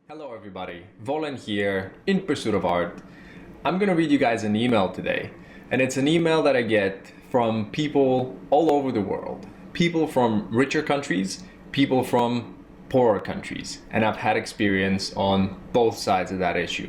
Hello everybody, Volen here, in pursuit of art. I'm gonna read you guys an email today, and it's an email that I get from people all over the world. People from richer countries, people from poorer countries, and I've had experience on both sides of that issue.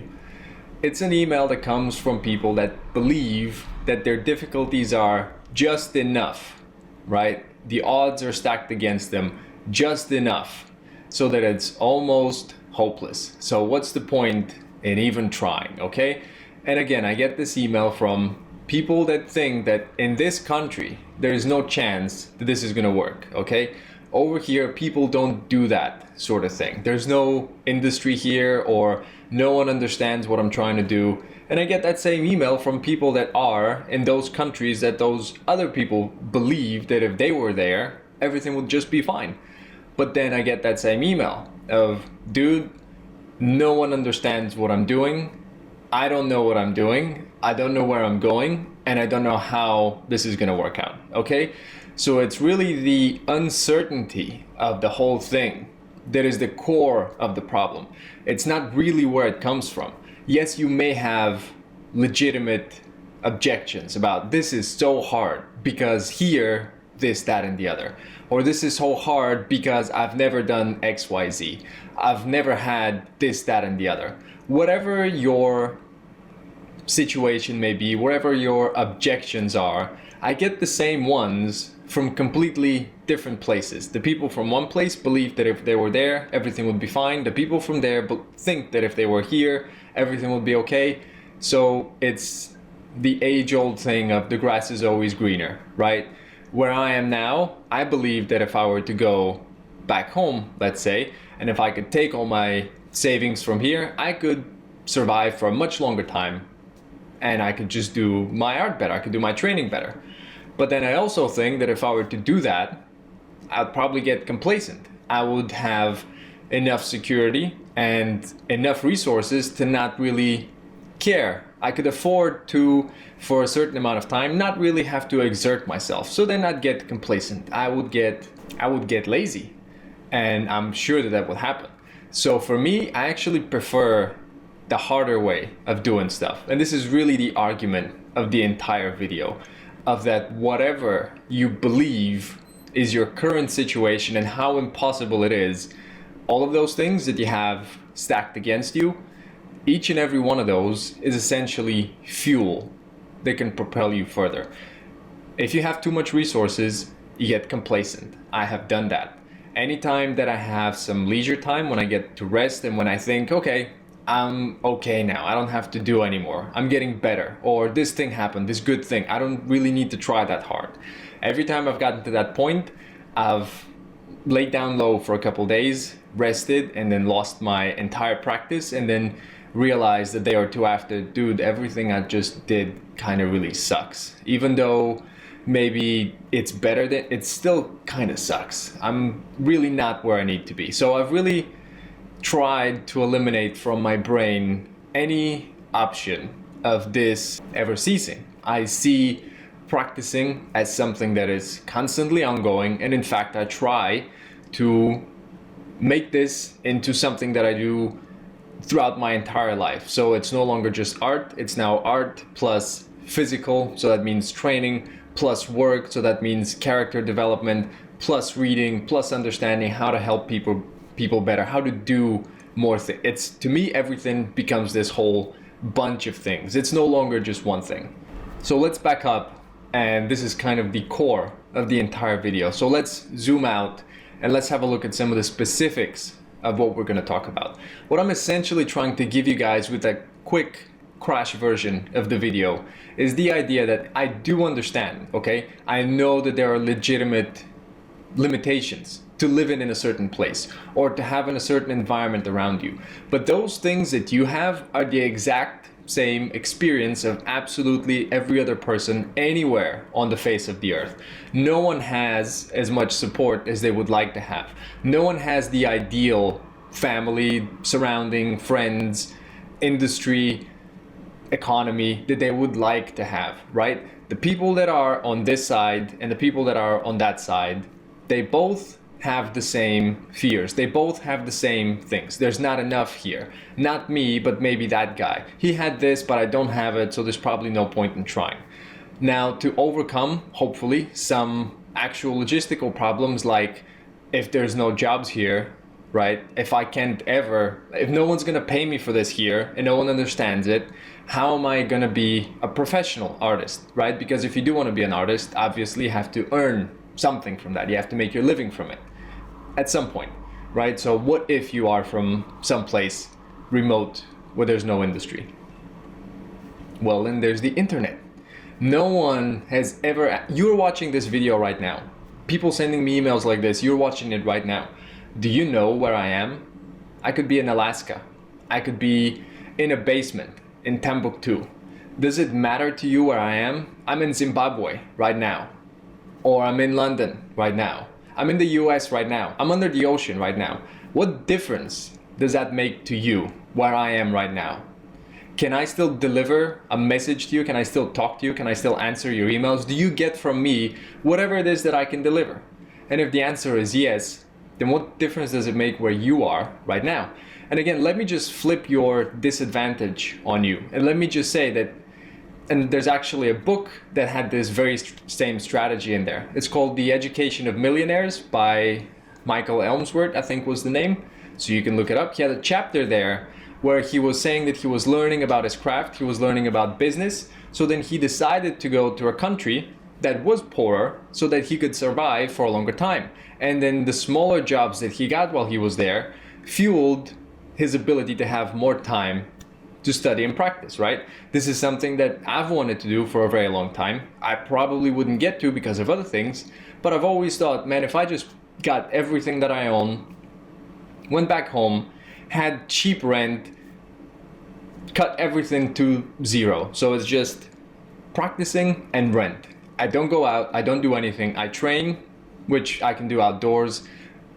It's an email that comes from people that believe that their difficulties are just enough, right? The odds are stacked against them just enough so that it's almost hopeless. So what's the point in even trying, okay? And again, I get this email from people that think that in this country, there is no chance that this is gonna work, okay? Over here, people don't do that sort of thing. There's no industry here, or no one understands what I'm trying to do. And I get that same email from people that are in those countries that those other people believe that if they were there, everything would just be fine. But then I get that same email of, dude, no one understands what I'm doing. I don't know what I'm doing. I don't know where I'm going, and I don't know how this is gonna work out, okay? So it's really the uncertainty of the whole thing that is the core of the problem. It's not really where it comes from. Yes, you may have legitimate objections about this is so hard because here, this, that, and the other. Or this is so hard because I've never done X, Y, Z. I've never had this, that, and the other. Whatever your situation may be, wherever your objections are, I get the same ones from completely different places. The people from one place believe that if they were there, everything would be fine. The people from there think that if they were here, everything would be okay. So it's the age-old thing of the grass is always greener, right? Where I am now, I believe that if I were to go back home, let's say, and if I could take all my savings from here, I could survive for a much longer time, and I could just do my art better, I could do my training better. But then I also think that if I were to do that, I'd probably get complacent. I would have enough security and enough resources to not really care. I could afford to, for a certain amount of time, not really have to exert myself. So then I'd get complacent. I would get lazy, and I'm sure that that would happen. So for me, I actually prefer the harder way of doing stuff. And this is really the argument of the entire video, of that whatever you believe is your current situation and how impossible it is, all of those things that you have stacked against you, each and every one of those is essentially fuel that can propel you further. If you have too much resources, you get complacent. I have done that. Anytime that I have some leisure time, when I get to rest and when I think, okay, I'm okay now, I don't have to do anymore, I'm getting better, or this thing happened, this good thing, I don't really need to try that hard. Every time I've gotten to that point, I've laid down low for a couple days, rested, and then lost my entire practice, and then realized a day or two after, dude, everything I just did kind of really sucks. Even though maybe it's better, than it still kind of sucks. I'm really not where I need to be. So I've really tried to eliminate from my brain any option of this ever ceasing. I see practicing as something that is constantly ongoing, and in fact I try to make this into something that I do throughout my entire life. So it's no longer just art, it's now art plus physical, so that means training, plus work, so that means character development, plus reading, plus understanding how to help people better, how to do more things. It's, to me, everything becomes this whole bunch of things. It's no longer just one thing. So let's back up, and this is kind of the core of the entire video. So let's zoom out and let's have a look at some of the specifics of what we're going to talk about. What I'm essentially trying to give you guys with a quick crash version of the video is the idea that I do understand, okay? I know that there are legitimate limitations to live in a certain place or to have in a certain environment around you. But those things that you have are the exact same experience of absolutely every other person anywhere on the face of the earth. No one has as much support as they would like to have. No one has the ideal family, surrounding, friends, industry, economy that they would like to have, right? The people that are on this side and the people that are on that side, they both have the same fears. They both have the same things. There's not enough here. Not me, but maybe that guy. He had this, but I don't have it, so there's probably no point in trying. Now, to overcome, hopefully, some actual logistical problems, like if there's no jobs here, right? If no one's gonna pay me for this here and no one understands it, how am I gonna be a professional artist, right? Because if you do wanna be an artist, obviously you have to earn something from that. You have to make your living from it at some point, right? So what if you are from someplace remote where there's no industry? Well, then there's the internet. No one has ever, you're watching this video right now. People sending me emails like this, you're watching it right now. Do you know where I am? I could be in Alaska. I could be in a basement in Timbuktu. Does it matter to you where I am? I'm in Zimbabwe right now. Or I'm in London right now. I'm in the US right now. I'm under the ocean right now. What difference does that make to you where I am right now? Can I still deliver a message to you? Can I still talk to you? Can I still answer your emails? Do you get from me whatever it is that I can deliver? And if the answer is yes, then what difference does it make where you are right now? And again, let me just flip your disadvantage on you. And let me just say that, and there's actually a book that had this very same strategy in there. It's called The Education of Millionaires by Michael Elmsworth, I think was the name. So you can look it up. He had a chapter there where he was saying that he was learning about his craft, he was learning about business. So then he decided to go to a country that was poorer so that he could survive for a longer time. And then the smaller jobs that he got while he was there fueled his ability to have more time to study and practice, right? This is something that I've wanted to do for a very long time. I probably wouldn't get to because of other things, but I've always thought, man, if I just got everything that I own, went back home, had cheap rent, cut everything to zero. So it's just practicing and rent. I don't go out, I don't do anything. I train, which I can do outdoors,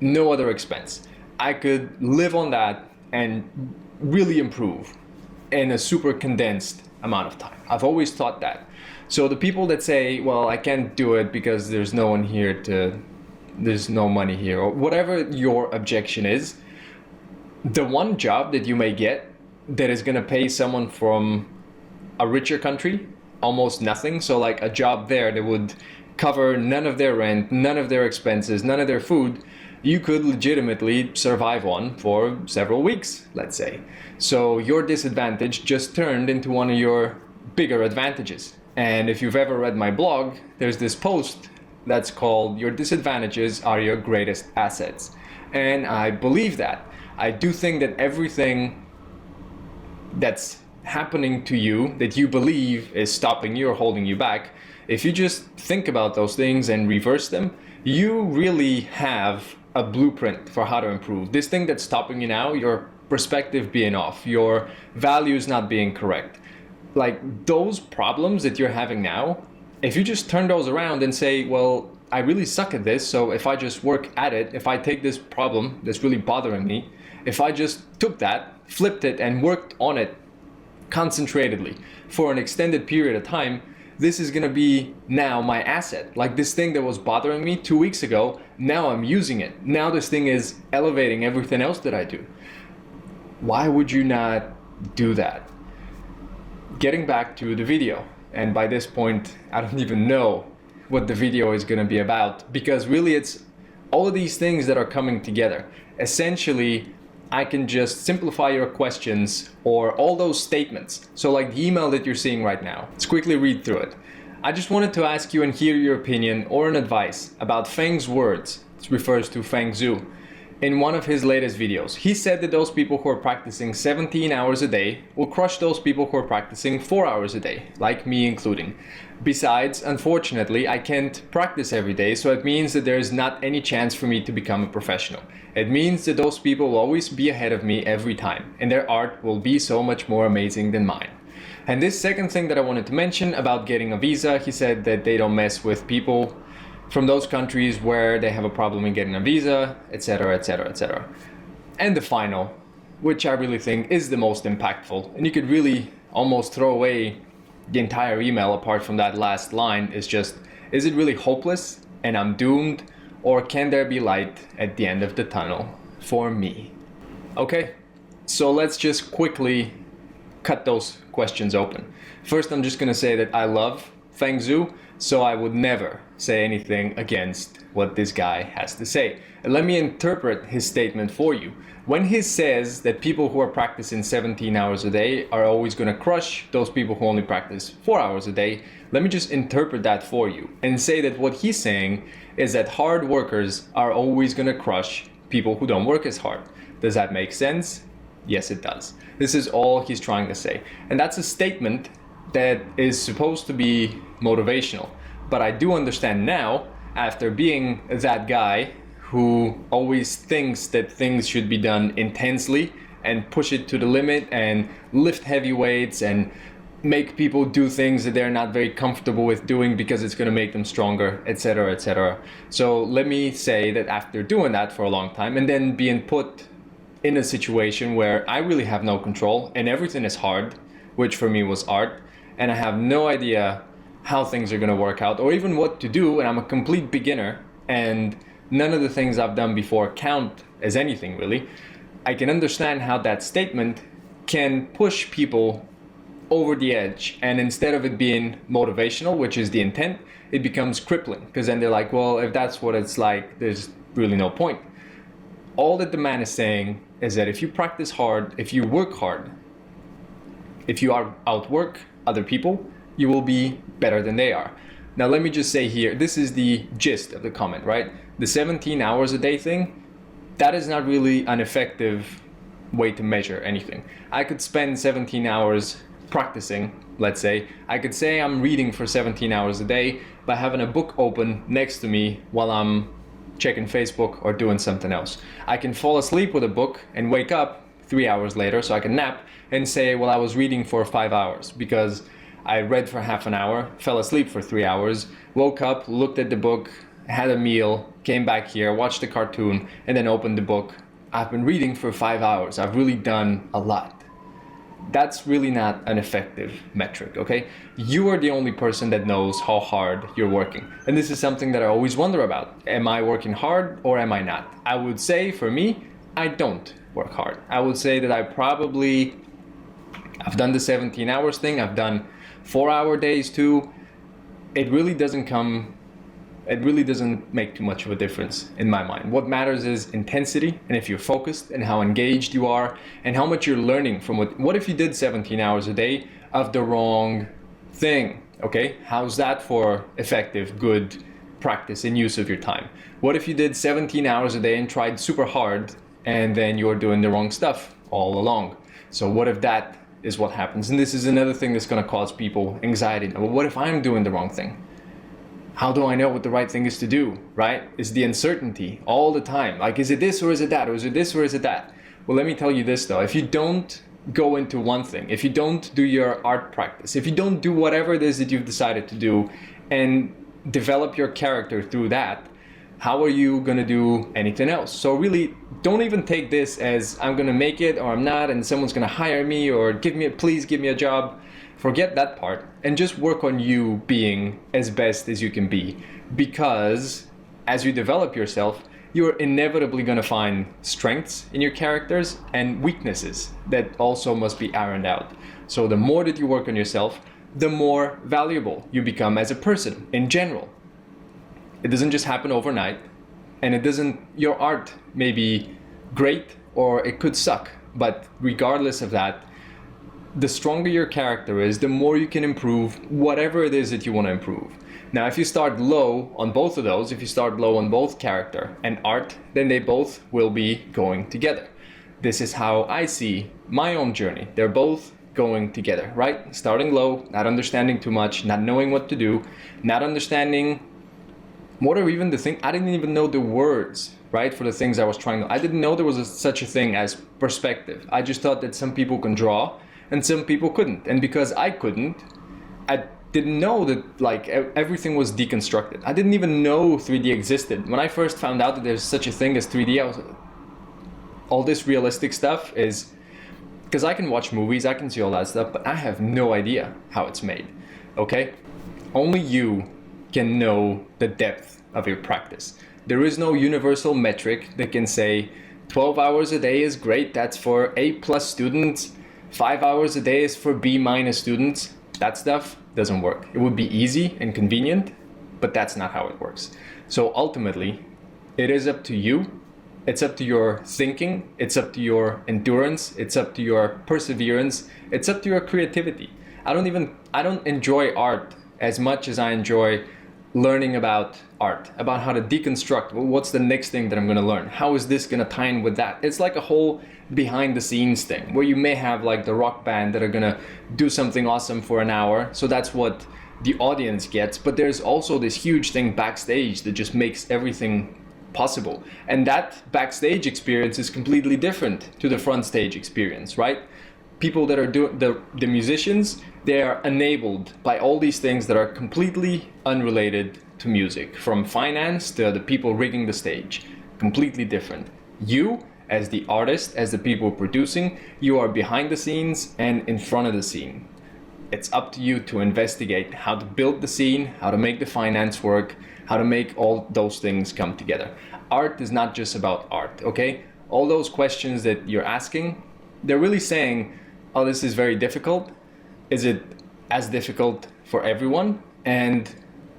no other expense. I could live on that and really improve in a super condensed amount of time. I've always thought that. So the people that say, well, I can't do it because there's no one here there's no money here, or whatever your objection is, the one job that you may get that is gonna pay someone from a richer country almost nothing, so like a job there that would cover none of their rent, none of their expenses, none of their food, you could legitimately survive on for several weeks, let's say. So your disadvantage just turned into one of your bigger advantages. And if you've ever read my blog, there's this post that's called "Your Disadvantages Are Your Greatest Assets." And I believe that. I do think that everything that's happening to you that you believe is stopping you or holding you back, if you just think about those things and reverse them, you really have a blueprint for how to improve. This thing that's stopping you now, your perspective being off, your values not being correct, like those problems that you're having now, if you just turn those around and say, well, I really suck at this, so if I just work at it, if I take this problem that's really bothering me, if I just took that, flipped it, and worked on it concentratedly for an extended period of time, this is gonna be now my asset. Like this thing that was bothering me 2 weeks ago, now I'm using it. Now this thing is elevating everything else that I do. Why would you not do that? Getting back to the video, and by this point, I don't even know what the video is gonna be about, because really it's all of these things that are coming together. Essentially, I can just simplify your questions or all those statements. So like the email that you're seeing right now, let's quickly read through it. I just wanted to ask you and hear your opinion or an advice about Feng's words. This refers to Feng Zhu. In one of his latest videos, he said that those people who are practicing 17 hours a day will crush those people who are practicing 4 hours a day, like me including. Besides, unfortunately, I can't practice every day, so it means that there is not any chance for me to become a professional. It means that those people will always be ahead of me every time, and their art will be so much more amazing than mine. And this second thing that I wanted to mention about getting a visa, he said that they don't mess with people from those countries where they have a problem in getting a visa, etc., etc., etc. And the final, which I really think is the most impactful, and you could really almost throw away the entire email apart from that last line, is just, is it really hopeless and I'm doomed? or can there be light at the end of the tunnel for me? Okay, so let's just quickly cut those questions open. First, I'm just gonna say that I love Feng Zhu, so I would never say anything against what this guy has to say. And let me interpret his statement for you. When he says that people who are practicing 17 hours a day are always gonna crush those people who only practice 4 hours a day, let me just interpret that for you and say that what he's saying is that hard workers are always gonna crush people who don't work as hard. Does that make sense? Yes, it does. This is all he's trying to say. And that's a statement that is supposed to be motivational. But I do understand now, after being that guy who always thinks that things should be done intensely and push it to the limit and lift heavy weights and make people do things that they're not very comfortable with doing because it's going to make them stronger, etc., etc. So let me say that after doing that for a long time and then being put in a situation where I really have no control and everything is hard, which for me was art, and I have no idea how things are going to work out or even what to do, and I'm a complete beginner and none of the things I've done before count as anything really, I can understand how that statement can push people over the edge, and instead of it being motivational, which is the intent, it becomes crippling, because then they're like, well, if that's what it's like, there's really no point. All that the man is saying is that if you practice hard, if you work hard, if you outwork other people, you will be better than they are. Now let me just say here, this is the gist of the comment, right? The 17 hours a day thing, that is not really an effective way to measure anything. I could spend 17 hours practicing, let's say. I could say I'm reading for 17 hours a day by having a book open next to me while I'm checking Facebook or doing something else. I can fall asleep with a book and wake up 3 hours later, so I can nap and say, well, I was reading for 5 hours because I read for half an hour, fell asleep for 3 hours, woke up, looked at the book, had a meal, came back here, watched a cartoon, and then opened the book. I've been reading for 5 hours. I've really done a lot. That's really not an effective metric, okay? You are the only person that knows how hard you're working. And this is something that I always wonder about. Am I working hard or am I not? I would say for me, I don't work hard. I would say that I've done the 17 hours thing. I've done 4-hour days too. It really doesn't make too much of a difference in my mind. What matters is intensity, and if you're focused and how engaged you are and how much you're learning from what if you did 17 hours a day of the wrong thing, okay? How's that for effective, good practice and use of your time? What if you did 17 hours a day and tried super hard and then you're doing the wrong stuff all along? So what if that is what happens? And this is another thing that's gonna cause people anxiety. Well, what if I'm doing the wrong thing? How do I know what the right thing is to do, right? It's the uncertainty all the time. Like, is it this or is it that? Or is it this or is it that? Well, let me tell you this though. If you don't go into one thing, if you don't do your art practice, if you don't do whatever it is that you've decided to do and develop your character through that, how are you gonna do anything else? So really, don't even take this as I'm gonna make it or I'm not and someone's gonna hire me or please give me a job. Forget that part and just work on you being as best as you can be, because as you develop yourself, you're inevitably going to find strengths in your characters and weaknesses that also must be ironed out. So the more that you work on yourself, the more valuable you become as a person in general. It doesn't just happen overnight, and your art may be great or it could suck, but regardless of that, the stronger your character is, the more you can improve whatever it is that you want to improve. Now, if you start low on both of those, if you start low on both character and art, then they both will be going together. This is how I see my own journey. They're both going together, right? Starting low, not understanding too much, not knowing what to do, not understanding what are even the thing. I didn't even know the words, right, for the things I was trying to. I didn't know there was such a thing as perspective. I just thought that some people can draw and some people couldn't. And because I couldn't, I didn't know that like everything was deconstructed. I didn't even know 3D existed. When I first found out that there's such a thing as 3D, I was like, all this realistic stuff is, because I can watch movies, I can see all that stuff, but I have no idea how it's made, okay? Only you can know the depth of your practice. There is no universal metric that can say 12 hours a day is great, that's for A+ students, 5 hours a day is for B- students. That stuff doesn't work. It would be easy and convenient, but that's not how it works. So ultimately, it is up to you. It's up to your thinking, it's up to your endurance, it's up to your perseverance, it's up to your creativity. I don't enjoy art as much as I enjoy learning about art, about how to deconstruct. Well, what's the next thing that I'm gonna learn? How is this gonna tie in with that? It's like a whole behind the scenes thing where you may have like the rock band that are gonna do something awesome for an hour. So that's what the audience gets. But there's also this huge thing backstage that just makes everything possible. And that backstage experience is completely different to the front stage experience, right? People that are doing the musicians, they are enabled by all these things that are completely unrelated to music, from finance to the people rigging the stage. Completely different. You, as the artist, as the people producing, you are behind the scenes and in front of the scene. It's up to you to investigate how to build the scene, how to make the finance work, how to make all those things come together. Art is not just about art, okay? All those questions that you're asking, they're really saying, oh, this is very difficult. Is it as difficult for everyone? And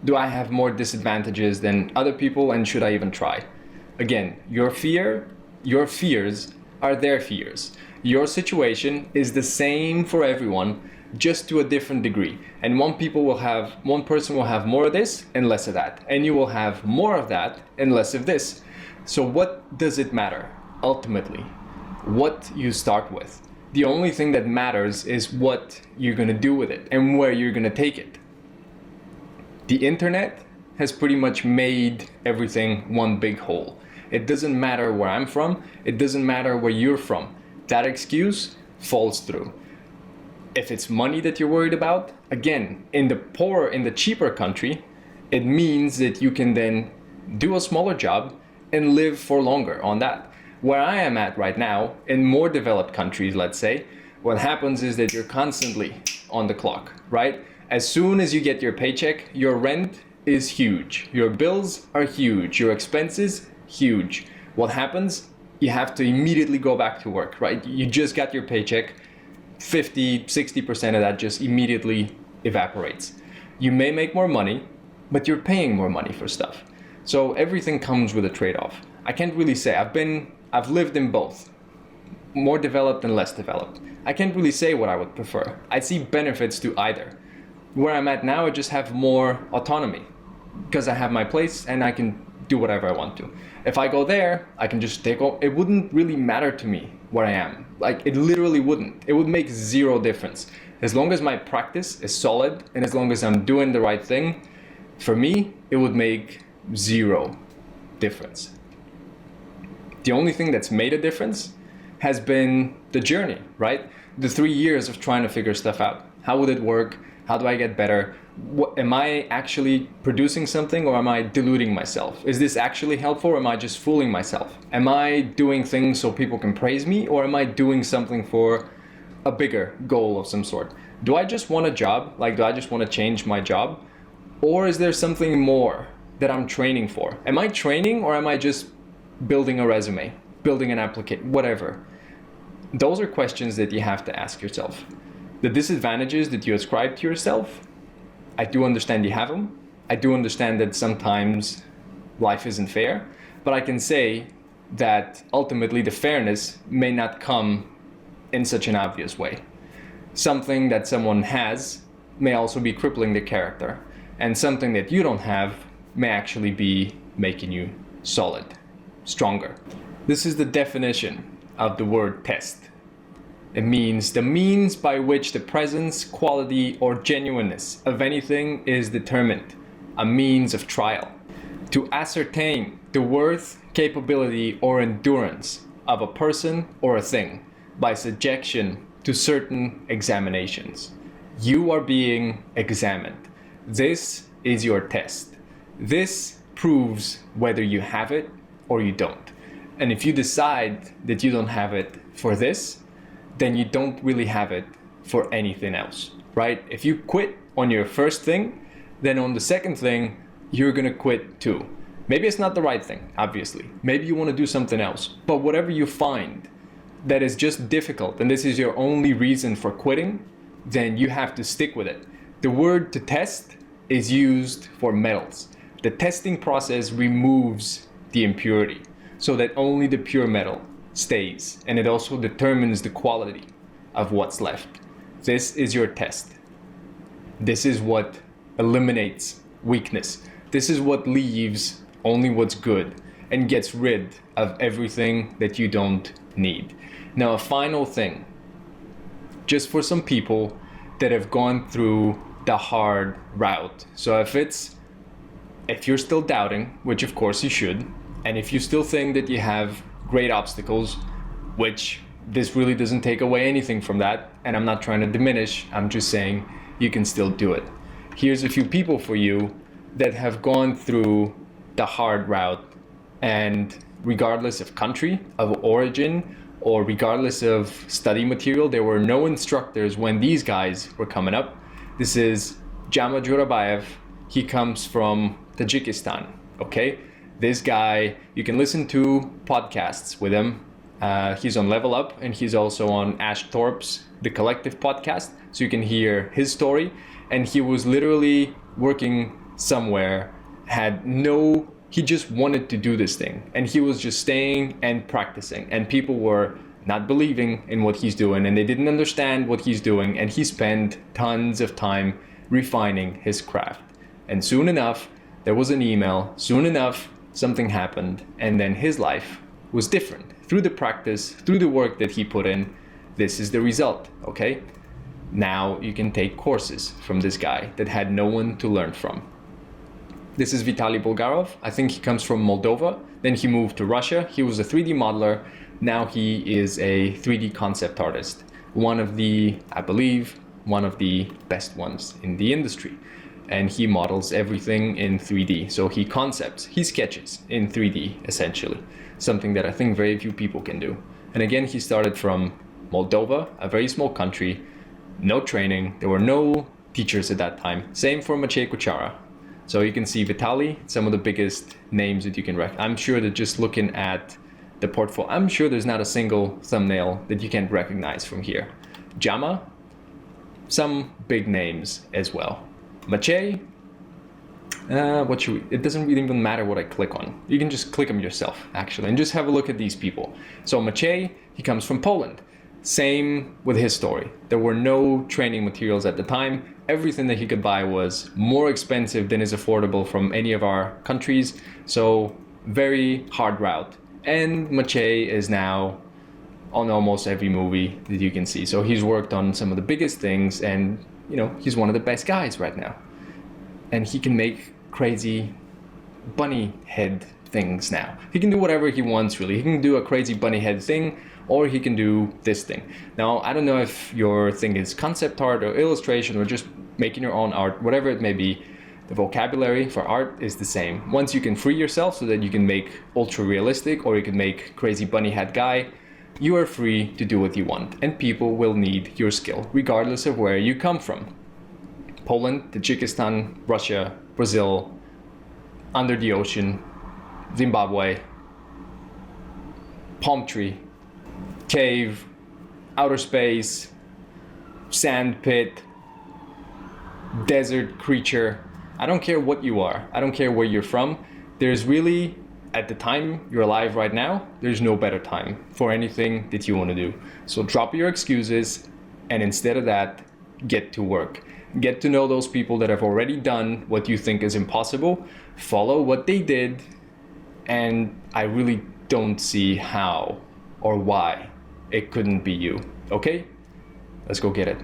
do I have more disadvantages than other people, and should I even try? Again, your fears are their fears. Your situation is the same for everyone, just to a different degree. And one person will have more of this and less of that. And you will have more of that and less of this. So what does it matter ultimately? What you start with. The only thing that matters is what you're gonna do with it and where you're gonna take it. The internet has pretty much made everything one big whole. It doesn't matter where I'm from, it doesn't matter where you're from. That excuse falls through. If it's money that you're worried about, again, in the cheaper country, it means that you can then do a smaller job and live for longer on that. Where I am at right now, in more developed countries, let's say, what happens is that you're constantly on the clock, right? As soon as you get your paycheck, your rent is huge. Your bills are huge. Your expenses, huge. What happens? You have to immediately go back to work, right? You just got your paycheck. 50-60% of that just immediately evaporates. You may make more money, but you're paying more money for stuff. So everything comes with a trade-off. I can't really say. I've lived in both, more developed and less developed. I can't really say what I would prefer. I see benefits to either. Where I'm at now, I just have more autonomy because I have my place and I can do whatever I want to. If I go there, I can just take off. It wouldn't really matter to me where I am. Like, it literally wouldn't. It would make zero difference. As long as my practice is solid and as long as I'm doing the right thing, for me, it would make zero difference. The only thing that's made a difference has been the journey, right? The 3 years of trying to figure stuff out. How would it work? How do I get better? Am I actually producing something, or am I deluding myself? Is this actually helpful, or am I just fooling myself? Am I doing things so people can praise me, or am I doing something for a bigger goal of some sort? Do I just want a job? Like, do I just want to change my job? Or is there something more that I'm training for? Am I training, or am I just building a resume, building an application, whatever? Those are questions that you have to ask yourself. The disadvantages that you ascribe to yourself, I do understand you have them. I do understand that sometimes life isn't fair, but I can say that ultimately the fairness may not come in such an obvious way. Something that someone has may also be crippling the character, and something that you don't have may actually be making you solid, stronger. This is the definition of the word test. It means the means by which the presence, quality, or genuineness of anything is determined, a means of trial. To ascertain the worth, capability, or endurance of a person or a thing by subjection to certain examinations. You are being examined. This is your test. This proves whether you have it or you don't. And if you decide that you don't have it for this, then you don't really have it for anything else, right? If you quit on your first thing, then on the second thing, you're gonna quit too. Maybe it's not the right thing, obviously. Maybe you want to do something else. But whatever you find that is just difficult and this is your only reason for quitting, then you have to stick with it. The word to test is used for metals. The testing process removes the impurity so that only the pure metal stays, and it also determines the quality of what's left. This is your test. This is what eliminates weakness. This is what leaves only what's good and gets rid of everything that you don't need. Now, a final thing, just for some people that have gone through the hard route. So if you're still doubting, which of course you should, and if you still think that you have great obstacles, which this really doesn't take away anything from that, and I'm not trying to diminish, I'm just saying you can still do it. Here's a few people for you that have gone through the hard route, and regardless of country of origin or regardless of study material, there were no instructors when these guys were coming up. This is Jama Jurabayev. He comes from Tajikistan, okay? This guy, you can listen to podcasts with him. He's on Level Up, and he's also on Ash Thorpe's The Collective podcast, so you can hear his story. And he was literally working somewhere, he just wanted to do this thing, and he was just staying and practicing, and people were not believing in what he's doing, and they didn't understand what he's doing, and he spent tons of time refining his craft. And soon enough, there was an email, soon enough, something happened, and then his life was different. Through the practice, through the work that he put in, this is the result, okay? Now you can take courses from this guy that had no one to learn from. This is Vitaly Bulgarov. I think he comes from Moldova. Then he moved to Russia. He was a 3D modeler. Now he is a 3D concept artist. I believe, one of the best ones in the industry. And he models everything in 3D. So he sketches in 3D, essentially. Something that I think very few people can do. And again, he started from Moldova, a very small country, no training. There were no teachers at that time. Same for Maciej Kuchara. So you can see Vitaly, some of the biggest names that you can recognize. I'm sure that just looking at the portfolio, I'm sure there's not a single thumbnail that you can't recognize from here. Jama, some big names as well. Maciej, it doesn't really even matter what I click on. You can just click them yourself, actually, and just have a look at these people. So Maciej, he comes from Poland. Same with his story. There were no training materials at the time. Everything that he could buy was more expensive than is affordable from any of our countries. So very hard route. And Maciej is now on almost every movie that you can see. So he's worked on some of the biggest things, and he's one of the best guys right now. And he can make crazy bunny head things now. He can do whatever he wants, really. He can do a crazy bunny head thing, or he can do this thing. Now, I don't know if your thing is concept art or illustration or just making your own art, whatever it may be, the vocabulary for art is the same. Once you can free yourself so that you can make ultra realistic or you can make crazy bunny head guy, you are free to do what you want, and people will need your skill regardless of where you come from. Poland, Tajikistan, Russia, Brazil, under the ocean, Zimbabwe, palm tree, cave, outer space, sand pit, desert creature. I don't care what you are. I don't care where you're from. There's really, at the time you're alive right now, there's no better time for anything that you want to do. So drop your excuses, and instead of that, get to work. Get to know those people that have already done what you think is impossible. Follow what they did, and I really don't see how or why it couldn't be you. Okay? Let's go get it.